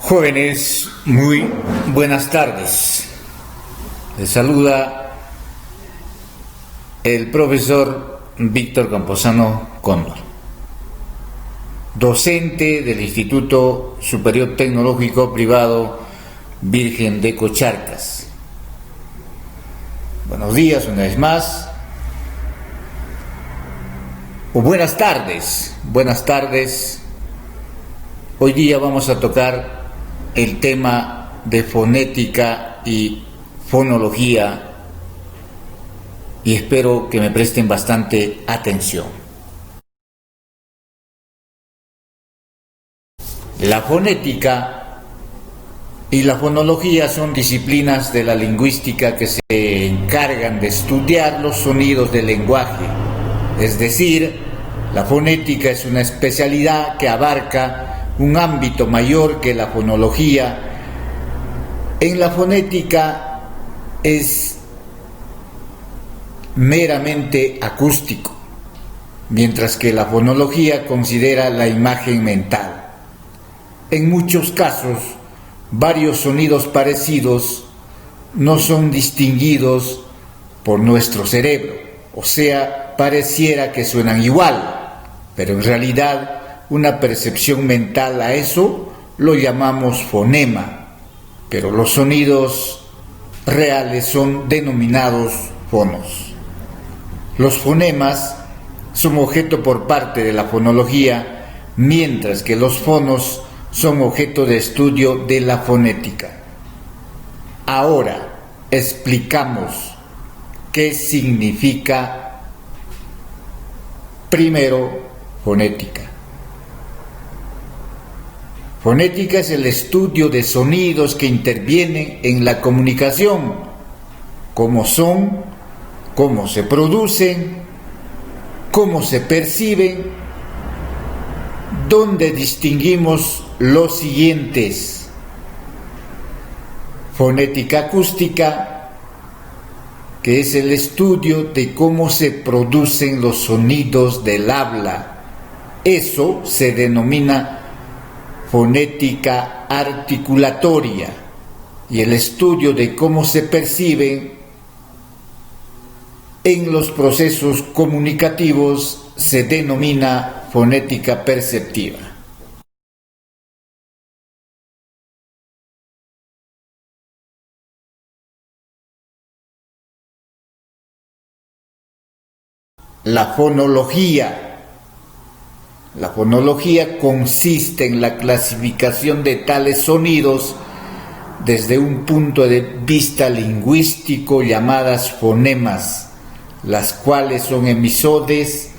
Jóvenes, muy buenas tardes. Les saluda el profesor Víctor Camposano Cóndor, docente del Instituto Superior Tecnológico Privado Virgen de Cocharcas. Buenos días una vez más, o buenas tardes. Hoy día vamos a tocar el tema de fonética y fonología y espero que me presten bastante atención. La fonética y la fonología son disciplinas de la lingüística que se encargan de estudiar los sonidos del lenguaje. Es decir, la fonética es una especialidad que abarca un ámbito mayor que la fonología. En la fonética es meramente acústico, mientras que la fonología considera la imagen mental. En muchos casos, varios sonidos parecidos no son distinguidos por nuestro cerebro, o sea, pareciera que suenan igual, pero en realidad una percepción mental a eso lo llamamos fonema, pero los sonidos reales son denominados fonos. Los fonemas son objeto por parte de la fonología, mientras que los fonos son objeto de estudio de la fonética. Ahora explicamos qué significa primero fonética. Fonética es el estudio de sonidos que intervienen en la comunicación, cómo son, cómo se producen, cómo se perciben, donde distinguimos los siguientes: fonética acústica, que es el estudio de cómo se producen los sonidos del habla. Eso se denomina fonética articulatoria, y el estudio de cómo se perciben en los procesos comunicativos se denomina fonética perceptiva. La fonología. La fonología consiste en la clasificación de tales sonidos desde un punto de vista lingüístico, llamadas fonemas, las cuales son emisores,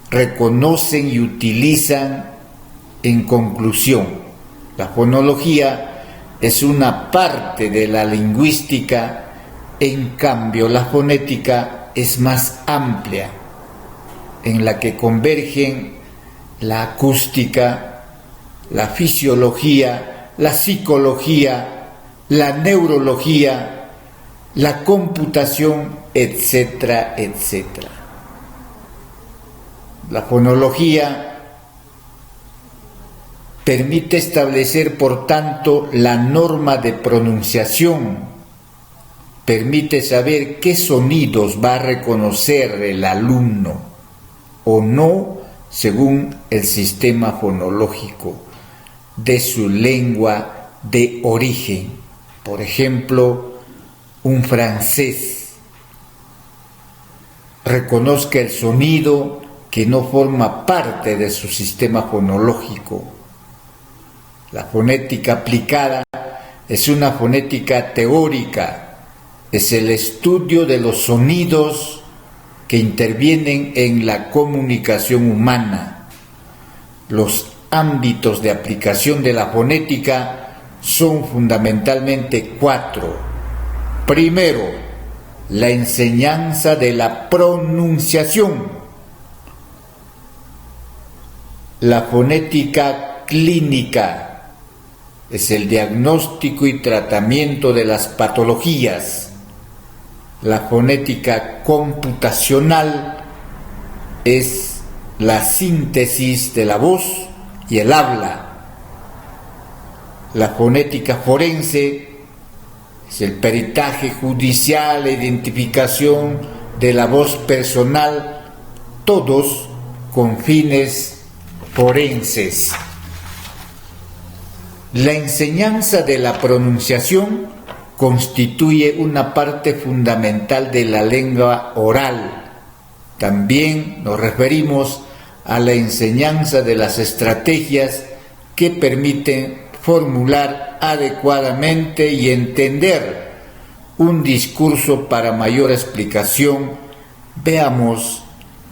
reconocen y utilizan. En conclusión, la fonología es una parte de la lingüística, en cambio la fonética es más amplia, en la que convergen la acústica, la fisiología, la psicología, la neurología, la computación, etcétera, etcétera. La fonología permite establecer, por tanto, la norma de pronunciación, permite saber qué sonidos va a reconocer el alumno o no, según el sistema fonológico de su lengua de origen. Por ejemplo, un francés reconozca el sonido que no forma parte de su sistema fonológico. La fonética aplicada es una fonética teórica, es el estudio de los sonidos que intervienen en la comunicación humana. Los ámbitos de aplicación de la fonética son fundamentalmente 4. Primero, la enseñanza de la pronunciación. La fonética clínica es el diagnóstico y tratamiento de las patologías. La fonética computacional es la síntesis de la voz y el habla. La fonética forense es el peritaje judicial e identificación de la voz personal, todos con fines forenses. La enseñanza de la pronunciación constituye una parte fundamental de la lengua oral. También nos referimos a la enseñanza de las estrategias que permiten formular adecuadamente y entender un discurso. Para mayor explicación, veamos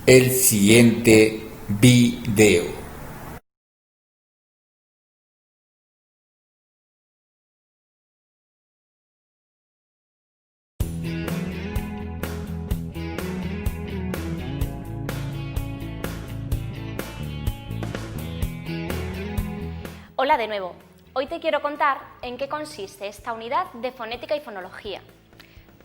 el siguiente video. Hola de nuevo. Hoy te quiero contar en qué consiste esta unidad de fonética y fonología.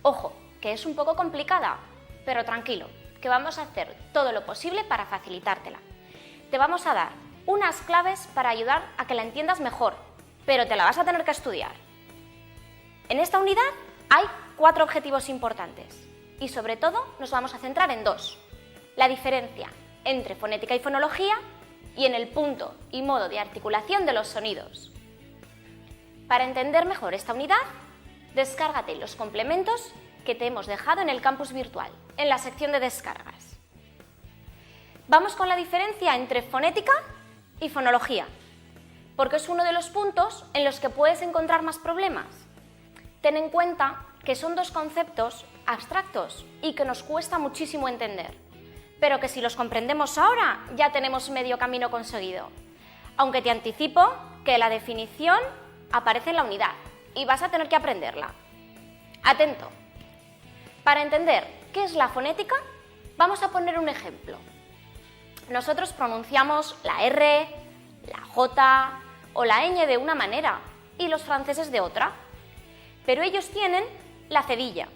Ojo, que es un poco complicada, pero tranquilo, que vamos a hacer todo lo posible para facilitártela. Te vamos a dar unas claves para ayudar a que la entiendas mejor, pero te la vas a tener que estudiar. En esta unidad hay 4 objetivos importantes y sobre todo nos vamos a centrar en 2. La diferencia entre fonética y fonología y en el punto y modo de articulación de los sonidos. Para entender mejor esta unidad, descárgate los complementos que te hemos dejado en el campus virtual, en la sección de descargas. Vamos con la diferencia entre fonética y fonología, porque es uno de los puntos en los que puedes encontrar más problemas. Ten en cuenta que son 2 conceptos abstractos y que nos cuesta muchísimo entender, pero que si los comprendemos ahora ya tenemos medio camino conseguido. Aunque te anticipo que la definición aparece en la unidad y vas a tener que aprenderla. Atento. Para entender qué es la fonética, vamos a poner un ejemplo. Nosotros pronunciamos la R, la J o la ñ de una manera y los franceses de otra, pero ellos tienen la cedilla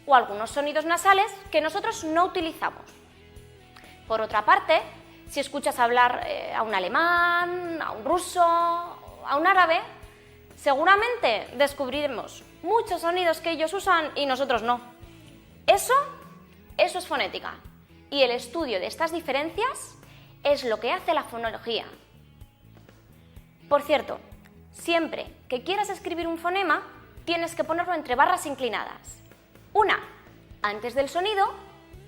o algunos sonidos nasales que nosotros no utilizamos. Por otra parte, si escuchas hablar a un alemán, a un ruso, a un árabe, seguramente descubriremos muchos sonidos que ellos usan y nosotros no. Eso es fonética. Y el estudio de estas diferencias es lo que hace la fonología. Por cierto, siempre que quieras escribir un fonema, tienes que ponerlo entre barras inclinadas. Una antes del sonido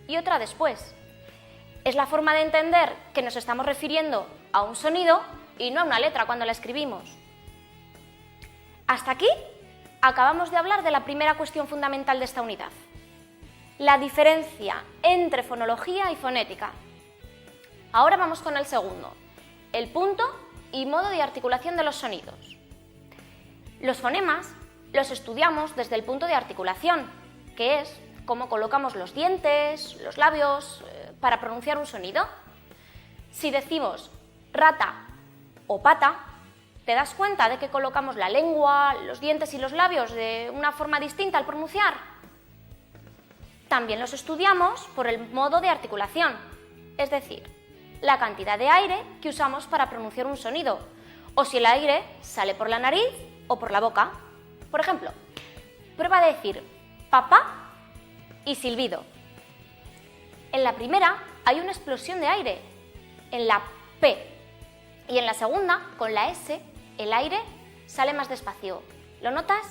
y otra después. Es la forma de entender que nos estamos refiriendo a un sonido y no a una letra cuando la escribimos. Hasta aquí acabamos de hablar de la primera cuestión fundamental de esta unidad, la diferencia entre fonología y fonética. Ahora vamos con el segundo, el punto y modo de articulación de los sonidos. Los fonemas los estudiamos desde el punto de articulación, que es cómo colocamos los dientes, los labios, para pronunciar un sonido. Si decimos rata o pata, ¿te das cuenta de que colocamos la lengua, los dientes y los labios de una forma distinta al pronunciar? También los estudiamos por el modo de articulación, es decir, la cantidad de aire que usamos para pronunciar un sonido, o si el aire sale por la nariz o por la boca. Por ejemplo, prueba a decir papá y silbido. En la primera hay una explosión de aire, en la P, y en la segunda, con la S, el aire sale más despacio. ¿Lo notas?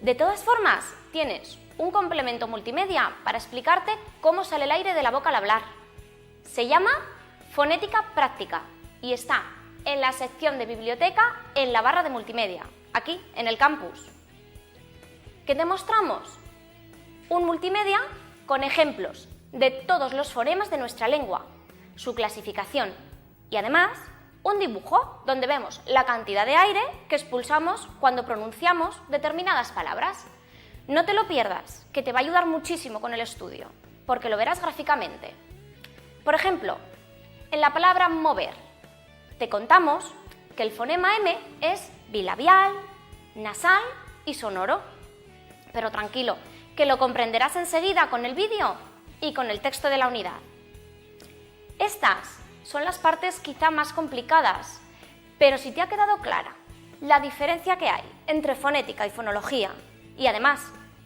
De todas formas, tienes un complemento multimedia para explicarte cómo sale el aire de la boca al hablar. Se llama fonética práctica y está en la sección de biblioteca en la barra de multimedia, aquí en el campus. ¿Qué te mostramos? Un multimedia con ejemplos de todos los fonemas de nuestra lengua, su clasificación y además un dibujo donde vemos la cantidad de aire que expulsamos cuando pronunciamos determinadas palabras. No te lo pierdas, que te va a ayudar muchísimo con el estudio, porque lo verás gráficamente. Por ejemplo, en la palabra mover, te contamos que el fonema M es bilabial, nasal y sonoro. Pero tranquilo, que lo comprenderás enseguida con el vídeo y con el texto de la unidad. Estas son las partes quizá más complicadas, pero si te ha quedado clara la diferencia que hay entre fonética y fonología y además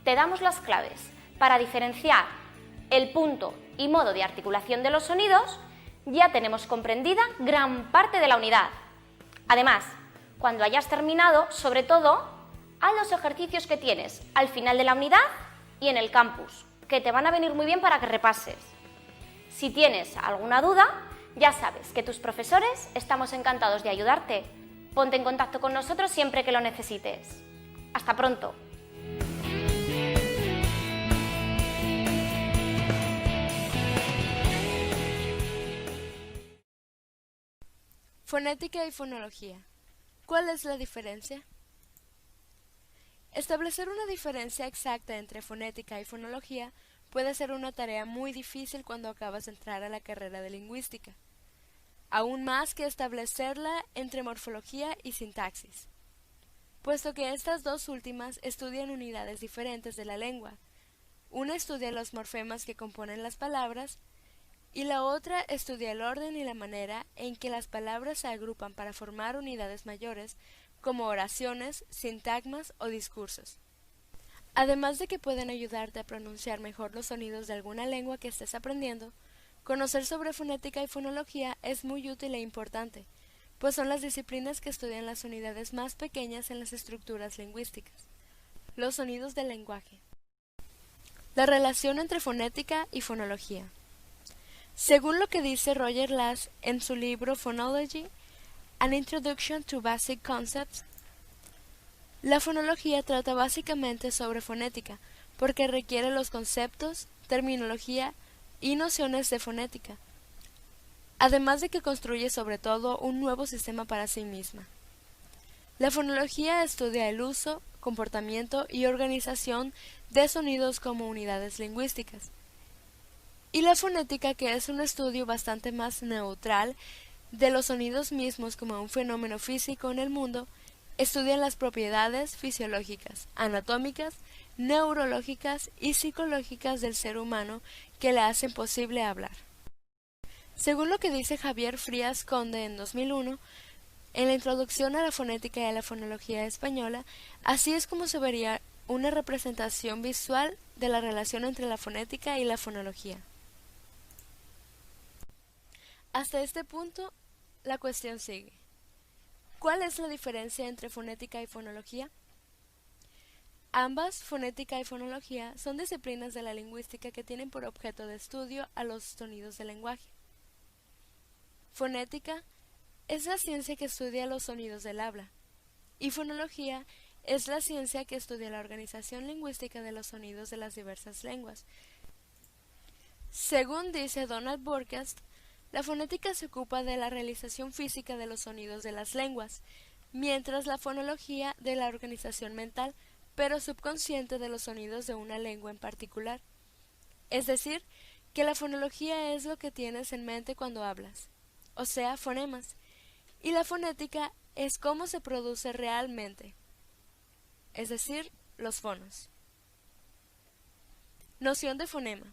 te damos las claves para diferenciar el punto y modo de articulación de los sonidos, ya tenemos comprendida gran parte de la unidad. Además, cuando hayas terminado, sobre todo, haz los ejercicios que tienes al final de la unidad y en el campus, que te van a venir muy bien para que repases. Si tienes alguna duda, ya sabes que tus profesores estamos encantados de ayudarte. Ponte en contacto con nosotros siempre que lo necesites. ¡Hasta pronto! Fonética y fonología. ¿Cuál es la diferencia? Establecer una diferencia exacta entre fonética y fonología puede ser una tarea muy difícil cuando acabas de entrar a la carrera de lingüística, aún más que establecerla entre morfología y sintaxis, puesto que estas dos últimas estudian unidades diferentes de la lengua. Una estudia los morfemas que componen las palabras y la otra estudia el orden y la manera en que las palabras se agrupan para formar unidades mayores como oraciones, sintagmas o discursos. Además de que pueden ayudarte a pronunciar mejor los sonidos de alguna lengua que estés aprendiendo, conocer sobre fonética y fonología es muy útil e importante, pues son las disciplinas que estudian las unidades más pequeñas en las estructuras lingüísticas. Los sonidos del lenguaje. La relación entre fonética y fonología. Según lo que dice Roger Lass en su libro Phonology, An Introduction to Basic Concepts, la fonología trata básicamente sobre fonética, porque requiere los conceptos, terminología y nociones de fonética, además de que construye sobre todo un nuevo sistema para sí misma. La fonología estudia el uso, comportamiento y organización de sonidos como unidades lingüísticas, y la fonética, que es un estudio bastante más neutral de los sonidos mismos como un fenómeno físico en el mundo, estudia las propiedades fisiológicas, anatómicas, neurológicas y psicológicas del ser humano que le hacen posible hablar. Según lo que dice Javier Frías Conde en 2001, en la introducción a la fonética y a la fonología española, así es como se vería una representación visual de la relación entre la fonética y la fonología. Hasta este punto, la cuestión sigue. ¿Cuál es la diferencia entre fonética y fonología? Ambas, fonética y fonología, son disciplinas de la lingüística que tienen por objeto de estudio a los sonidos del lenguaje. Fonética es la ciencia que estudia los sonidos del habla, y fonología es la ciencia que estudia la organización lingüística de los sonidos de las diversas lenguas. Según dice Donald Burgast, la fonética se ocupa de la realización física de los sonidos de las lenguas, mientras la fonología de la organización mental, pero subconsciente, de los sonidos de una lengua en particular. Es decir, que la fonología es lo que tienes en mente cuando hablas, o sea, fonemas, y la fonética es cómo se produce realmente, es decir, los fonos. Noción de fonema.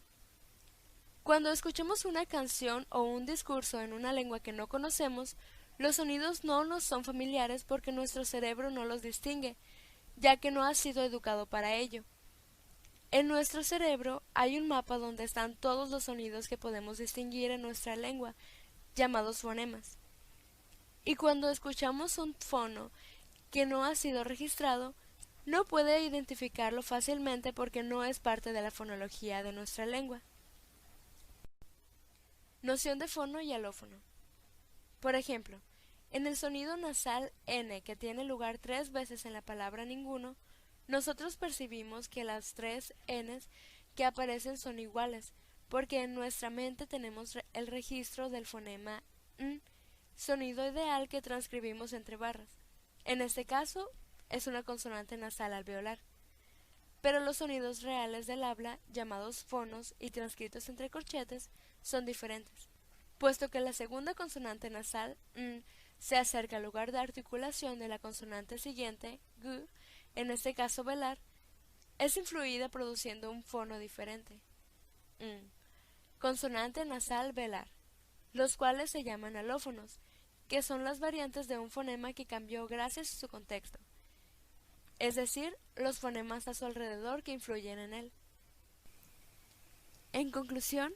Cuando escuchamos una canción o un discurso en una lengua que no conocemos, los sonidos no nos son familiares porque nuestro cerebro no los distingue, ya que no ha sido educado para ello. En nuestro cerebro hay un mapa donde están todos los sonidos que podemos distinguir en nuestra lengua, llamados fonemas. Y cuando escuchamos un fono que no ha sido registrado, no puede identificarlo fácilmente porque no es parte de la fonología de nuestra lengua. Noción de fono y alófono. Por ejemplo, en el sonido nasal N, que tiene lugar 3 veces en la palabra ninguno, nosotros percibimos que las 3 Ns que aparecen son iguales, porque en nuestra mente tenemos el registro del fonema N, sonido ideal que transcribimos entre barras. En este caso, es una consonante nasal alveolar. Pero los sonidos reales del habla, llamados fonos y transcritos entre corchetes, son diferentes, puesto que la segunda consonante nasal, n, se acerca al lugar de articulación de la consonante siguiente, g, en este caso velar, es influida produciendo un fono diferente, consonante nasal velar, los cuales se llaman alófonos, que son las variantes de un fonema que cambió gracias a su contexto, es decir, los fonemas a su alrededor que influyen en él. En conclusión,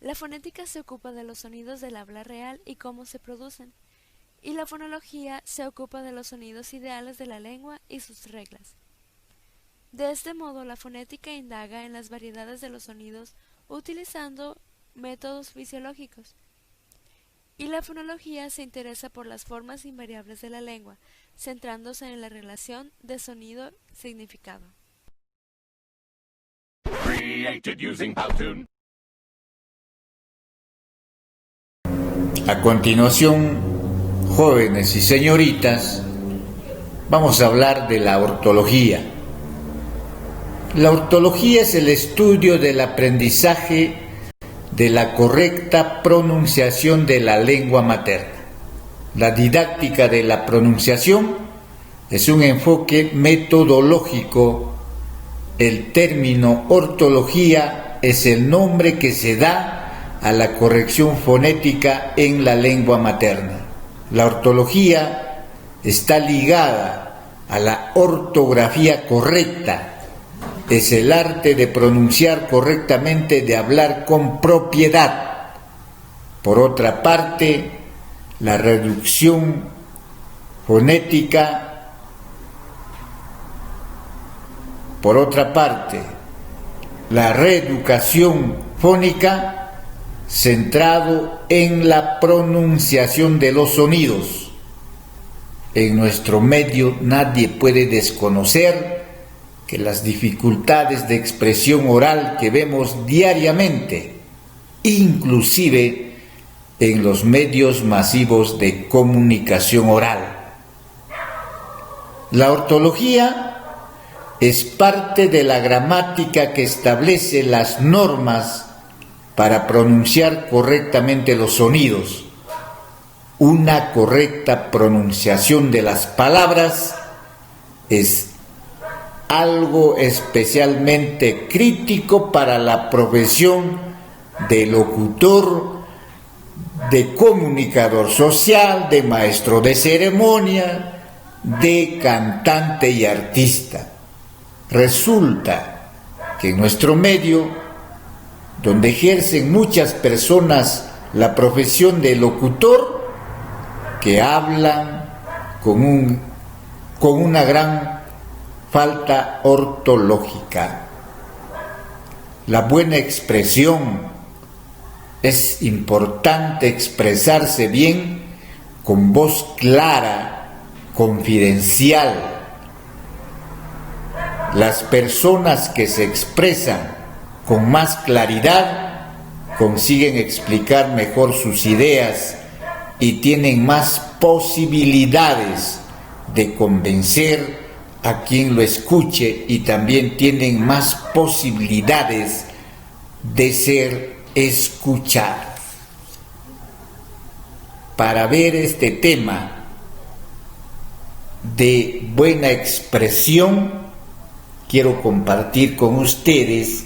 la fonética se ocupa de los sonidos del habla real y cómo se producen, y la fonología se ocupa de los sonidos ideales de la lengua y sus reglas. De este modo, la fonética indaga en las variedades de los sonidos utilizando métodos fisiológicos, y la fonología se interesa por las formas invariables de la lengua, centrándose en la relación de sonido-significado. A continuación, jóvenes y señoritas, vamos a hablar de la ortología. La ortología es el estudio del aprendizaje de la correcta pronunciación de la lengua materna. La didáctica de la pronunciación es un enfoque metodológico. El término ortología es el nombre que se da a la corrección fonética en la lengua materna. La ortología está ligada a la ortografía correcta. Es el arte de pronunciar correctamente, de hablar con propiedad. Por otra parte, la reducción fonética, por otra parte, la reeducación fónica, centrado en la pronunciación de los sonidos. En nuestro medio nadie puede desconocer que las dificultades de expresión oral que vemos diariamente, inclusive en los medios masivos de comunicación oral. La ortología es parte de la gramática que establece las normas para pronunciar correctamente los sonidos. Una correcta pronunciación de las palabras es algo especialmente crítico para la profesión de locutor, de comunicador social, de maestro de ceremonia, de cantante y artista. Resulta que en nuestro medio, donde ejercen muchas personas la profesión de locutor, que hablan con una gran falta ortológica. La buena expresión, es importante expresarse bien con voz clara, confidencial. Las personas que se expresan con más claridad consiguen explicar mejor sus ideas y tienen más posibilidades de convencer a quien lo escuche, y también tienen más posibilidades de ser escuchados. Para ver este tema de buena expresión, quiero compartir con ustedes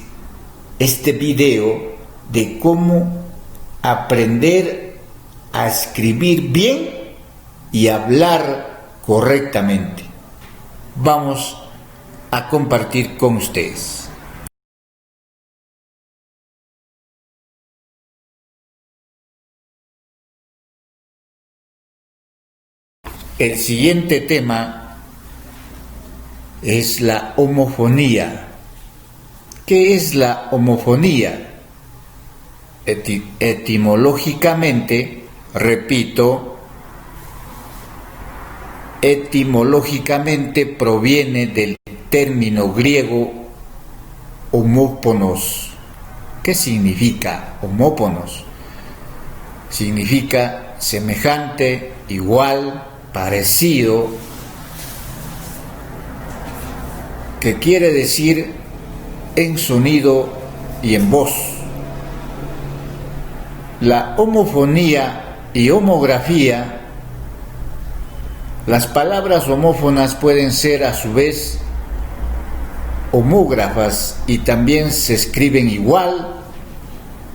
este video de cómo aprender a escribir bien y hablar correctamente. Vamos a compartir con ustedes. El siguiente tema es la homofonía. ¿Qué es la homofonía? Etimológicamente, repito, etimológicamente proviene del término griego homóponos. ¿Qué significa homóponos? Significa semejante, igual, parecido, que quiere decir en sonido y en voz. La homofonía y homografía. Las palabras homófonas pueden ser a su vez homógrafas y también se escriben igual,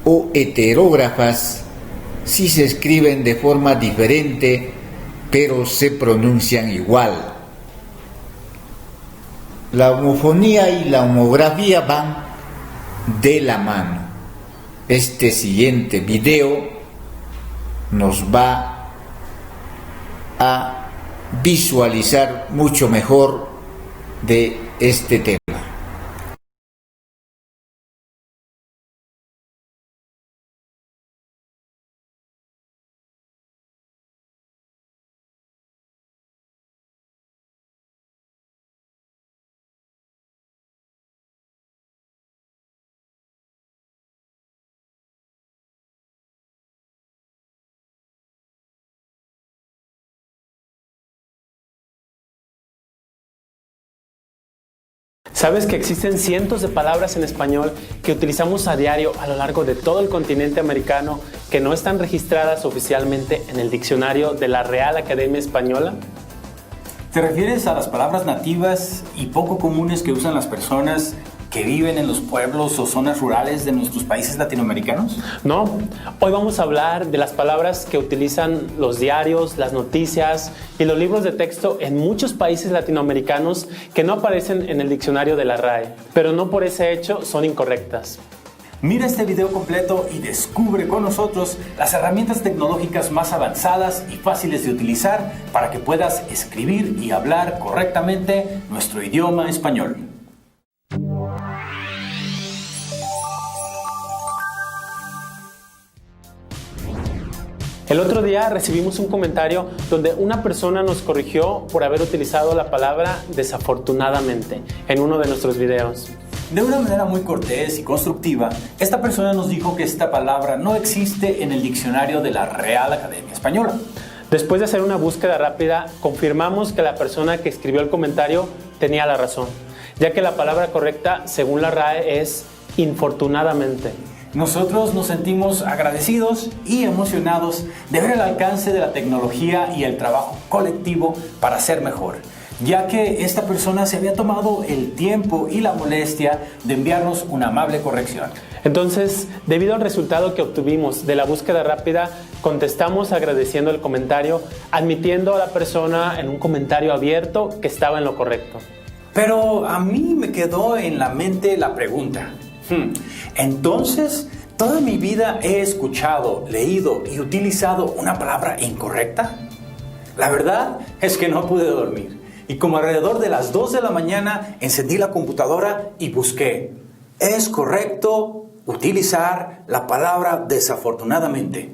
o heterógrafas si se escriben de forma diferente, pero se pronuncian igual. La homofonía y la homografía van de la mano. Este siguiente video nos va a visualizar mucho mejor de este tema. ¿Sabes que existen cientos de palabras en español que utilizamos a diario a lo largo de todo el continente americano que no están registradas oficialmente en el diccionario de la Real Academia Española? ¿Te refieres a las palabras nativas y poco comunes que usan las personas que viven en los pueblos o zonas rurales de nuestros países latinoamericanos? No, hoy vamos a hablar de las palabras que utilizan los diarios, las noticias y los libros de texto en muchos países latinoamericanos que no aparecen en el diccionario de la RAE, pero no por ese hecho son incorrectas. Mira este video completo y descubre con nosotros las herramientas tecnológicas más avanzadas y fáciles de utilizar para que puedas escribir y hablar correctamente nuestro idioma español. El otro día recibimos un comentario donde una persona nos corrigió por haber utilizado la palabra desafortunadamente en uno de nuestros videos. De una manera muy cortés y constructiva, esta persona nos dijo que esta palabra no existe en el diccionario de la Real Academia Española. Después de hacer una búsqueda rápida, confirmamos que la persona que escribió el comentario tenía la razón, ya que la palabra correcta, según la RAE, es infortunadamente. Nosotros nos sentimos agradecidos y emocionados de ver el alcance de la tecnología y el trabajo colectivo para ser mejor, ya que esta persona se había tomado el tiempo y la molestia de enviarnos una amable corrección. Entonces, debido al resultado que obtuvimos de la búsqueda rápida, contestamos agradeciendo el comentario, admitiendo a la persona en un comentario abierto que estaba en lo correcto. Pero a mí me quedó en la mente la pregunta. Entonces, ¿toda mi vida he escuchado, leído y utilizado una palabra incorrecta? La verdad es que no pude dormir. Y como alrededor de las 2 de la mañana encendí la computadora y busqué, ¿es correcto utilizar la palabra desafortunadamente?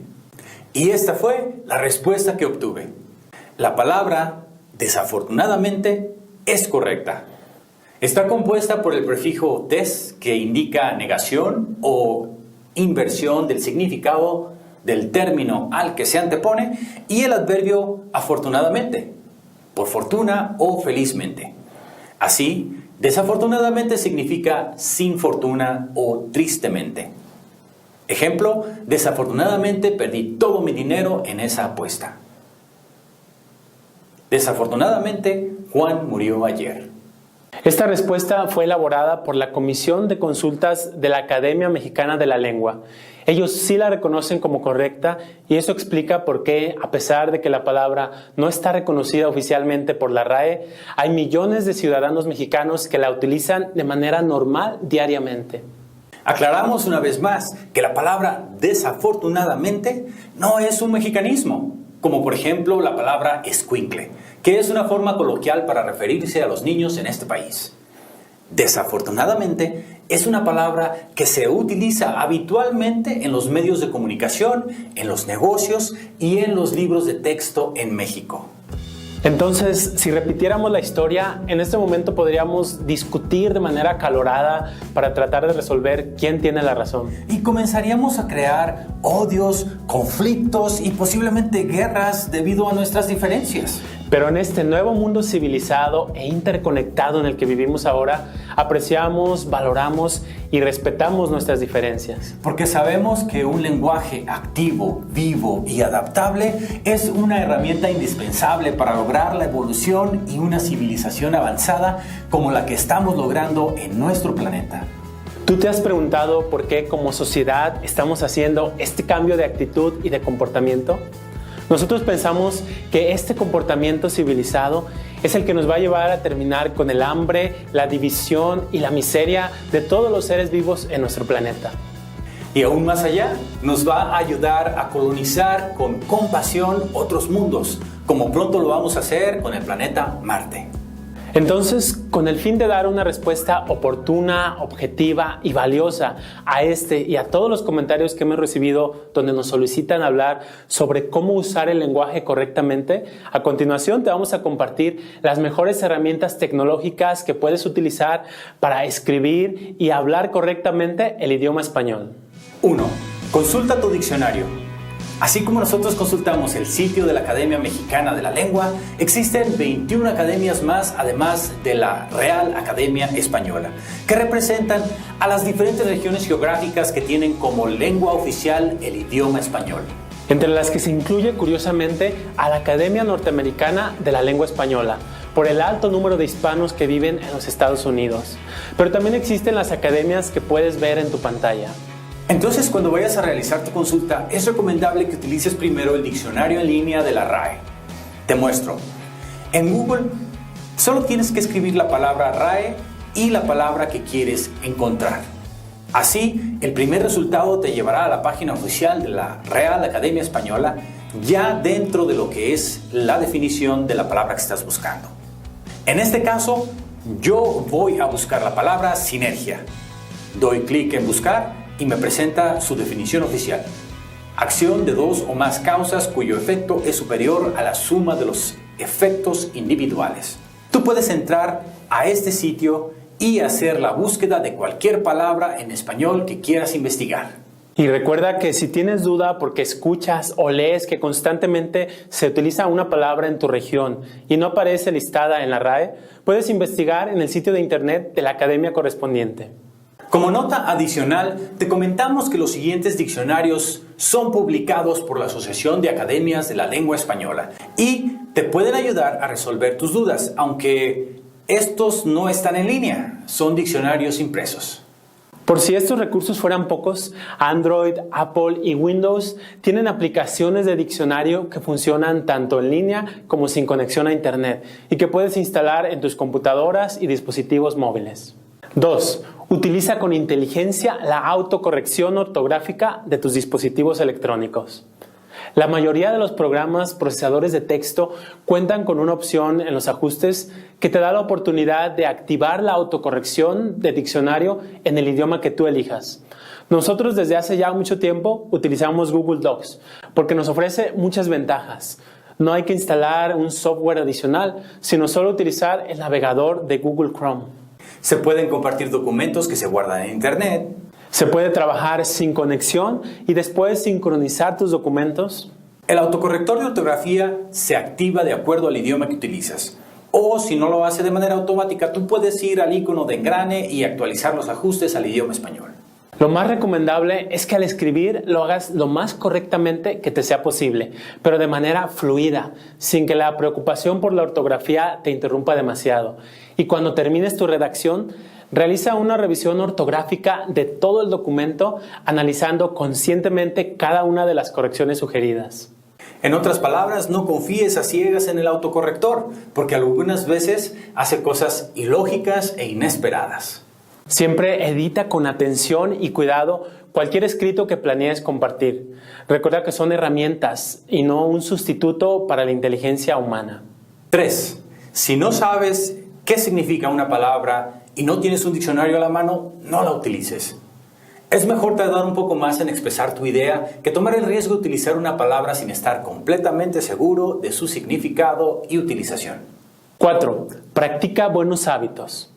Y esta fue la respuesta que obtuve. La palabra desafortunadamente es correcta. Está compuesta por el prefijo des, que indica negación o inversión del significado del término al que se antepone, y el adverbio afortunadamente, por fortuna o felizmente. Así, desafortunadamente significa sin fortuna o tristemente. Ejemplo, desafortunadamente perdí todo mi dinero en esa apuesta. Desafortunadamente, Juan murió ayer. Esta respuesta fue elaborada por la Comisión de Consultas de la Academia Mexicana de la Lengua. Ellos sí la reconocen como correcta y eso explica por qué, a pesar de que la palabra no está reconocida oficialmente por la RAE, hay millones de ciudadanos mexicanos que la utilizan de manera normal diariamente. Aclaramos una vez más que la palabra desafortunadamente no es un mexicanismo, como por ejemplo la palabra escuincle, que es una forma coloquial para referirse a los niños en este país. Desafortunadamente, es una palabra que se utiliza habitualmente en los medios de comunicación, en los negocios y en los libros de texto en México. Entonces, si repitiéramos la historia, en este momento podríamos discutir de manera acalorada para tratar de resolver quién tiene la razón. Y comenzaríamos a crear odios, conflictos y posiblemente guerras debido a nuestras diferencias. Pero en este nuevo mundo civilizado e interconectado en el que vivimos ahora, apreciamos, valoramos y respetamos nuestras diferencias. Porque sabemos que un lenguaje activo, vivo y adaptable es una herramienta indispensable para lograr la evolución y una civilización avanzada como la que estamos logrando en nuestro planeta. ¿Tú te has preguntado por qué como sociedad estamos haciendo este cambio de actitud y de comportamiento? Nosotros pensamos que este comportamiento civilizado es el que nos va a llevar a terminar con el hambre, la división y la miseria de todos los seres vivos en nuestro planeta. Y aún más allá, nos va a ayudar a colonizar con compasión otros mundos, como pronto lo vamos a hacer con el planeta Marte. Entonces, con el fin de dar una respuesta oportuna, objetiva y valiosa a este y a todos los comentarios que hemos recibido donde nos solicitan hablar sobre cómo usar el lenguaje correctamente, a continuación te vamos a compartir las mejores herramientas tecnológicas que puedes utilizar para escribir y hablar correctamente el idioma español. 1. Consulta tu diccionario. Así como nosotros consultamos el sitio de la Academia Mexicana de la Lengua, existen 21 academias más, además de la Real Academia Española, que representan a las diferentes regiones geográficas que tienen como lengua oficial el idioma español. Entre las que se incluye, curiosamente, a la Academia Norteamericana de la Lengua Española, por el alto número de hispanos que viven en los Estados Unidos. Pero también existen las academias que puedes ver en tu pantalla. Entonces, cuando vayas a realizar tu consulta, es recomendable que utilices primero el diccionario en línea de la RAE. Te muestro. En Google, solo tienes que escribir la palabra RAE y la palabra que quieres encontrar. Así, el primer resultado te llevará a la página oficial de la Real Academia Española, ya dentro de lo que es la definición de la palabra que estás buscando. En este caso, yo voy a buscar la palabra sinergia. Doy clic en buscar y me presenta su definición oficial. Acción de dos o más causas cuyo efecto es superior a la suma de los efectos individuales. Tú puedes entrar a este sitio y hacer la búsqueda de cualquier palabra en español que quieras investigar. Y recuerda que si tienes duda porque escuchas o lees que constantemente se utiliza una palabra en tu región y no aparece listada en la RAE, puedes investigar en el sitio de internet de la academia correspondiente. Como nota adicional, te comentamos que los siguientes diccionarios son publicados por la Asociación de Academias de la Lengua Española y te pueden ayudar a resolver tus dudas, aunque estos no están en línea, son diccionarios impresos. Por si estos recursos fueran pocos, Android, Apple y Windows tienen aplicaciones de diccionario que funcionan tanto en línea como sin conexión a Internet y que puedes instalar en tus computadoras y dispositivos móviles. 2. Utiliza con inteligencia la autocorrección ortográfica de tus dispositivos electrónicos. La mayoría de los programas procesadores de texto cuentan con una opción en los ajustes que te da la oportunidad de activar la autocorrección de diccionario en el idioma que tú elijas. Nosotros desde hace ya mucho tiempo utilizamos Google Docs porque nos ofrece muchas ventajas. No hay que instalar un software adicional, sino solo utilizar el navegador de Google Chrome. Se pueden compartir documentos que se guardan en Internet. Se puede trabajar sin conexión y después sincronizar tus documentos. El autocorrector de ortografía se activa de acuerdo al idioma que utilizas. O si no lo hace de manera automática, tú puedes ir al icono de engrane y actualizar los ajustes al idioma español. Lo más recomendable es que al escribir lo hagas lo más correctamente que te sea posible, pero de manera fluida, sin que la preocupación por la ortografía te interrumpa demasiado. Y cuando termines tu redacción, realiza una revisión ortográfica de todo el documento, analizando conscientemente cada una de las correcciones sugeridas. En otras palabras, no confíes a ciegas en el autocorrector, porque algunas veces hace cosas ilógicas e inesperadas. Siempre edita con atención y cuidado cualquier escrito que planees compartir. Recuerda que son herramientas y no un sustituto para la inteligencia humana. 3. Si no sabes qué significa una palabra y no tienes un diccionario a la mano, no la utilices. Es mejor tardar un poco más en expresar tu idea que tomar el riesgo de utilizar una palabra sin estar completamente seguro de su significado y utilización. 4. Practica buenos hábitos.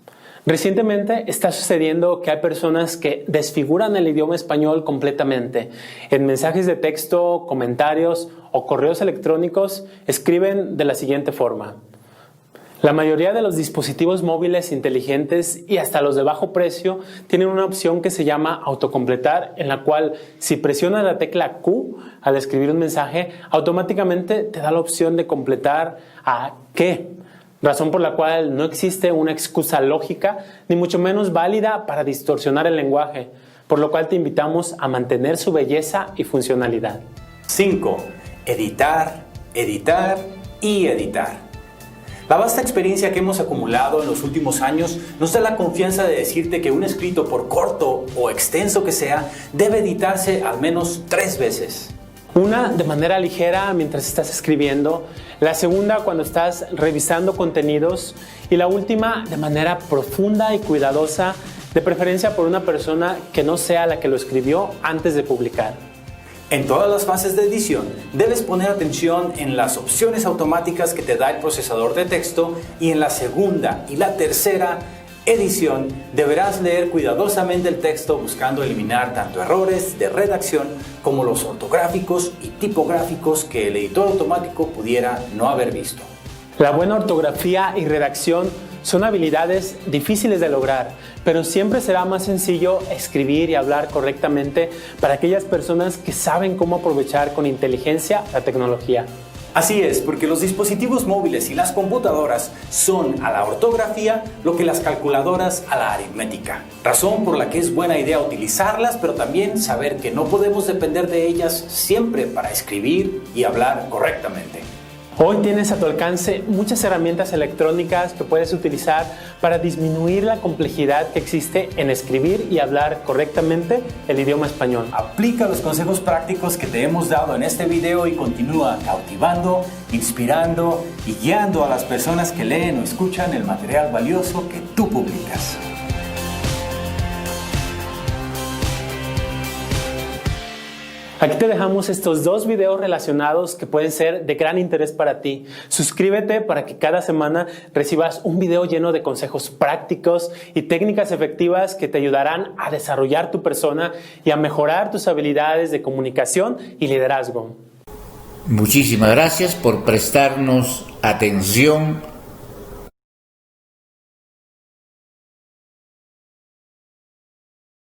Recientemente está sucediendo que hay personas que desfiguran el idioma español completamente. En mensajes de texto, comentarios o correos electrónicos escriben de la siguiente forma. La mayoría de los dispositivos móviles inteligentes y hasta los de bajo precio tienen una opción que se llama autocompletar, en la cual si presionas la tecla Q al escribir un mensaje, automáticamente te da la opción de completar a ¿qué? razón por la cual no existe una excusa lógica, ni mucho menos válida para distorsionar el lenguaje, por lo cual te invitamos a mantener su belleza y funcionalidad. 5. Editar, editar y editar. La vasta experiencia que hemos acumulado en los últimos años nos da la confianza de decirte que un escrito, por corto o extenso que sea, debe editarse al menos 3 veces. Una de manera ligera mientras estás escribiendo, la segunda cuando estás revisando contenidos y la última de manera profunda y cuidadosa, de preferencia por una persona que no sea la que lo escribió antes de publicar. En todas las fases de edición, debes poner atención en las opciones automáticas que te da el procesador de texto y en la segunda y la tercera edición deberás leer cuidadosamente el texto buscando eliminar tanto errores de redacción como los ortográficos y tipográficos que el editor automático pudiera no haber visto. La buena ortografía y redacción son habilidades difíciles de lograr, pero siempre será más sencillo escribir y hablar correctamente para aquellas personas que saben cómo aprovechar con inteligencia la tecnología. Así es, porque los dispositivos móviles y las computadoras son a la ortografía lo que las calculadoras a la aritmética. Razón por la que es buena idea utilizarlas, pero también saber que no podemos depender de ellas siempre para escribir y hablar correctamente. Hoy tienes a tu alcance muchas herramientas electrónicas que puedes utilizar para disminuir la complejidad que existe en escribir y hablar correctamente el idioma español. Aplica los consejos prácticos que te hemos dado en este video y continúa cautivando, inspirando y guiando a las personas que leen o escuchan el material valioso que tú publicas. Aquí te dejamos estos 2 videos relacionados que pueden ser de gran interés para ti. Suscríbete para que cada semana recibas un video lleno de consejos prácticos y técnicas efectivas que te ayudarán a desarrollar tu persona y a mejorar tus habilidades de comunicación y liderazgo. Muchísimas gracias por prestarnos atención